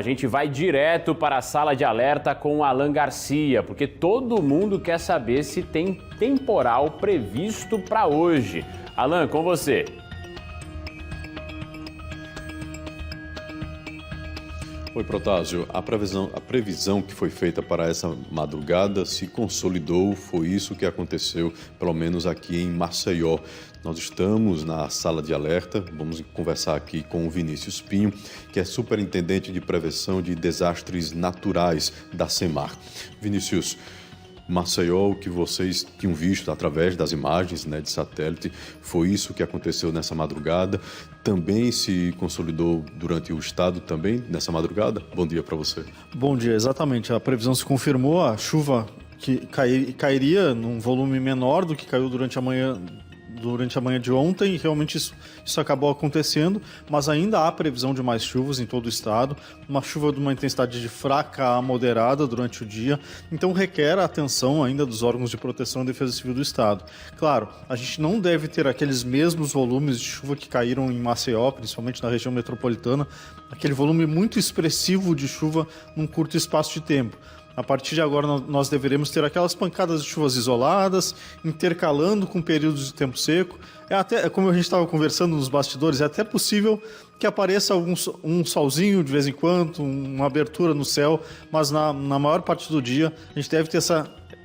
A gente vai direto para a sala de alerta com o Alan Garcia, porque todo mundo quer saber se tem temporal previsto para hoje. Alan, com você. Oi, Protásio. A previsão que foi feita para essa madrugada se consolidou, foi isso que aconteceu, pelo menos aqui em Maceió. Nós estamos na sala de alerta, vamos conversar aqui com o Vinícius Pinho, que é superintendente de prevenção de desastres naturais da SEMAR. Vinícius, Maceió, o que vocês tinham visto através das imagens, de satélite, foi isso que aconteceu nessa madrugada. Também se consolidou durante o estado também nessa madrugada? Bom dia para você. Bom dia, exatamente. A previsão se confirmou, a chuva que cairia num volume menor do que caiu durante a manhã de ontem, e realmente isso acabou acontecendo, mas ainda há previsão de mais chuvas em todo o estado, uma chuva de uma intensidade de fraca a moderada durante o dia, então requer a atenção ainda dos órgãos de proteção e defesa civil do estado. Claro, a gente não deve ter aqueles mesmos volumes de chuva que caíram em Maceió, principalmente na região metropolitana, aquele volume muito expressivo de chuva num curto espaço de tempo. A partir de agora, nós deveremos ter aquelas pancadas de chuvas isoladas, intercalando com períodos de tempo seco. Como a gente estava conversando nos bastidores, é até possível que apareça um solzinho de vez em quando, uma abertura no céu, mas na maior parte do dia a gente deve ter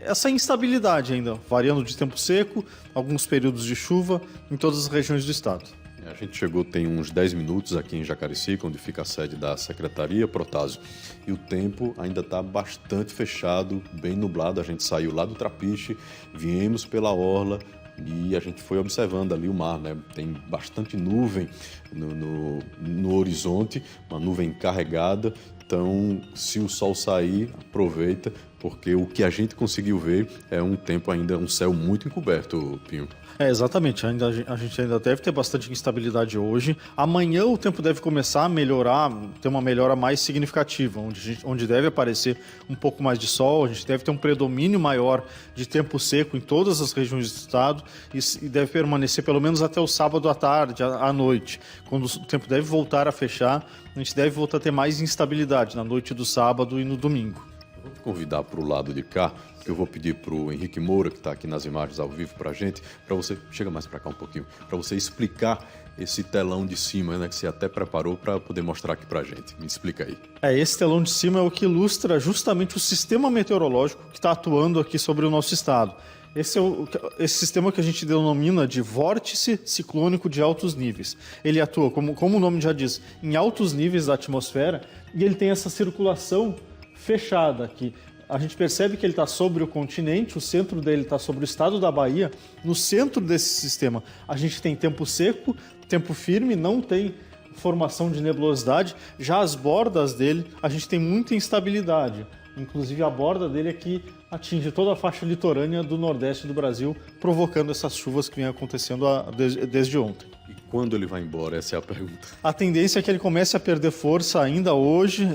essa instabilidade ainda, variando de tempo seco, alguns períodos de chuva em todas as regiões do estado. A gente chegou tem uns 10 minutos aqui em Jacarecica, onde fica a sede da Secretaria, Protásio, e o tempo ainda está bastante fechado, bem nublado. A gente saiu lá do Trapiche, viemos pela orla e a gente foi observando ali o mar, Tem bastante nuvem no horizonte, uma nuvem carregada. Então, se o sol sair, aproveita, porque o que a gente conseguiu ver é um tempo ainda, um céu muito encoberto, Pinho. Exatamente. A gente ainda deve ter bastante instabilidade hoje. Amanhã o tempo deve começar a melhorar, ter uma melhora mais significativa, onde deve aparecer um pouco mais de sol, a gente deve ter um predomínio maior de tempo seco em todas as regiões do estado e deve permanecer pelo menos até o sábado à tarde, à noite, quando o tempo deve voltar a fechar. A gente deve voltar a ter mais instabilidade na noite do sábado e no domingo. Vou te convidar para o lado de cá, que eu vou pedir para o Henrique Moura, que está aqui nas imagens ao vivo para a gente, para você, chega mais para cá um pouquinho, para você explicar esse telão de cima, que você até preparou para poder mostrar aqui para a gente. Me explica aí. Esse telão de cima é o que ilustra justamente o sistema meteorológico que está atuando aqui sobre o nosso estado. Esse sistema que a gente denomina de vórtice ciclônico de altos níveis. Ele atua, como o nome já diz, em altos níveis da atmosfera, e ele tem essa circulação fechada aqui. A gente percebe que ele está sobre o continente, o centro dele está sobre o estado da Bahia. No centro desse sistema, a gente tem tempo seco, tempo firme, não tem formação de nebulosidade. Já as bordas dele, a gente tem muita instabilidade. Inclusive a borda dele aqui atinge toda a faixa litorânea do nordeste do Brasil, provocando essas chuvas que vêm acontecendo desde ontem. E quando ele vai embora? Essa é a pergunta. A tendência é que ele comece a perder força ainda hoje.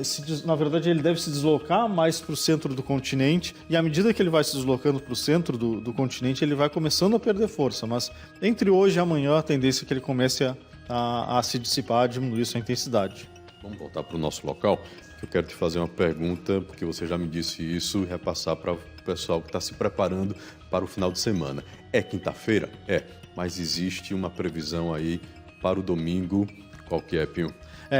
Na verdade, ele deve se deslocar mais para o centro do continente, e à medida que ele vai se deslocando para o centro do continente, ele vai começando a perder força. Mas entre hoje e amanhã, a tendência é que ele comece a se dissipar, a diminuir sua intensidade. Vamos voltar para o nosso local. Eu quero te fazer uma pergunta, porque você já me disse isso, e repassar para o pessoal que está se preparando para o final de semana. É quinta-feira? É, mas existe uma previsão aí para o domingo. Qual que é, Pinho?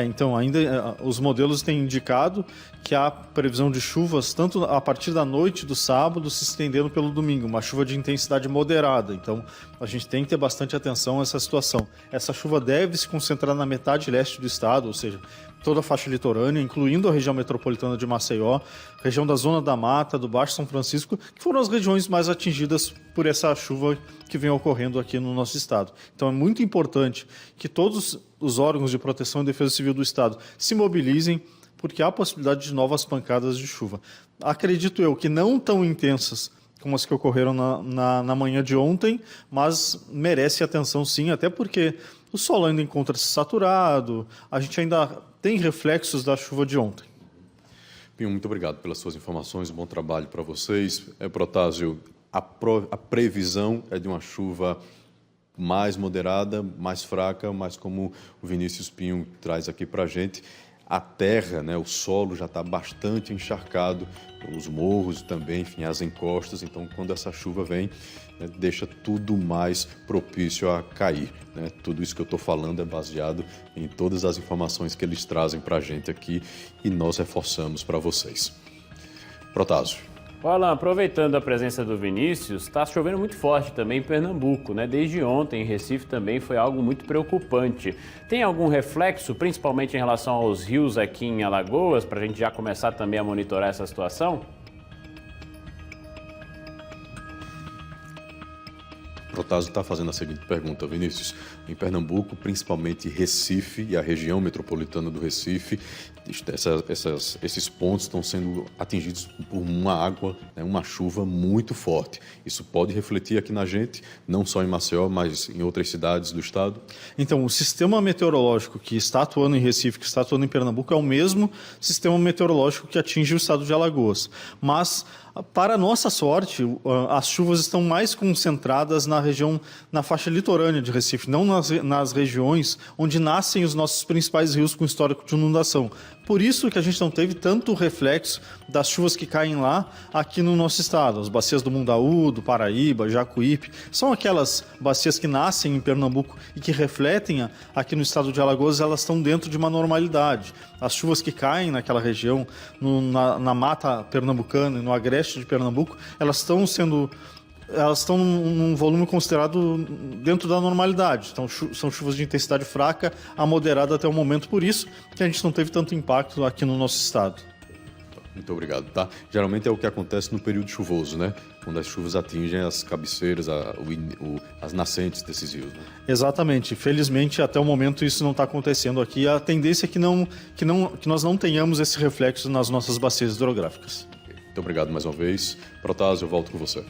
Então, ainda os modelos têm indicado que há previsão de chuvas tanto a partir da noite do sábado se estendendo pelo domingo, uma chuva de intensidade moderada. Então, a gente tem que ter bastante atenção a essa situação. Essa chuva deve se concentrar na metade leste do estado, ou seja, toda a faixa litorânea, incluindo a região metropolitana de Maceió, região da Zona da Mata, do Baixo São Francisco, que foram as regiões mais atingidas por essa chuva que vem ocorrendo aqui no nosso estado. Então é muito importante que todos os órgãos de proteção e defesa civil do estado se mobilizem, porque há possibilidade de novas pancadas de chuva. Acredito eu que não tão intensas como as que ocorreram na manhã de ontem, mas merece atenção sim, até porque o solo ainda encontra-se saturado, a gente ainda tem reflexos da chuva de ontem. Pinho, muito obrigado pelas suas informações, um bom trabalho para vocês. Protásio, a previsão é de uma chuva mais moderada, mais fraca, mas como o Vinícius Pinho traz aqui para a gente, a terra, né, o solo já está bastante encharcado, os morros também, enfim, as encostas. Então, quando essa chuva vem, né, deixa tudo mais propício a cair, né? Tudo isso que eu estou falando é baseado em todas as informações que eles trazem para a gente aqui e nós reforçamos para vocês. Protásio. Alan, aproveitando a presença do Vinícius, está chovendo muito forte também em Pernambuco, né? Desde ontem em Recife também foi algo muito preocupante. Tem algum reflexo, principalmente em relação aos rios aqui em Alagoas, para a gente já começar também a monitorar essa situação? Protásio está fazendo a seguinte pergunta, Vinícius. Em Pernambuco, principalmente Recife e a região metropolitana do Recife, esses pontos estão sendo atingidos por uma água, né, uma chuva muito forte. Isso pode refletir aqui na gente, não só em Maceió, mas em outras cidades do estado? Então, o sistema meteorológico que está atuando em Recife, que está atuando em Pernambuco, é o mesmo sistema meteorológico que atinge o estado de Alagoas. Mas, para nossa sorte, as chuvas estão mais concentradas na região, na faixa litorânea de Recife, não nas regiões onde nascem os nossos principais rios com histórico de inundação. Por isso que a gente não teve tanto reflexo das chuvas que caem lá aqui no nosso estado. As bacias do Mundaú, do Paraíba, Jacuípe, são aquelas bacias que nascem em Pernambuco e que refletem aqui no estado de Alagoas, elas estão dentro de uma normalidade. As chuvas que caem naquela região, na mata pernambucana e no agreste de Pernambuco, elas estão num volume considerado dentro da normalidade. Então, são chuvas de intensidade fraca a moderada até o momento, por isso que a gente não teve tanto impacto aqui no nosso estado. Muito obrigado, tá? Geralmente é o que acontece no período chuvoso, né? Quando as chuvas atingem as cabeceiras, as nascentes desses rios, né? Exatamente. Felizmente, até o momento, isso não está acontecendo aqui. A tendência é que nós não tenhamos esse reflexo nas nossas bacias hidrográficas. Muito obrigado mais uma vez. Protásio, eu volto com você.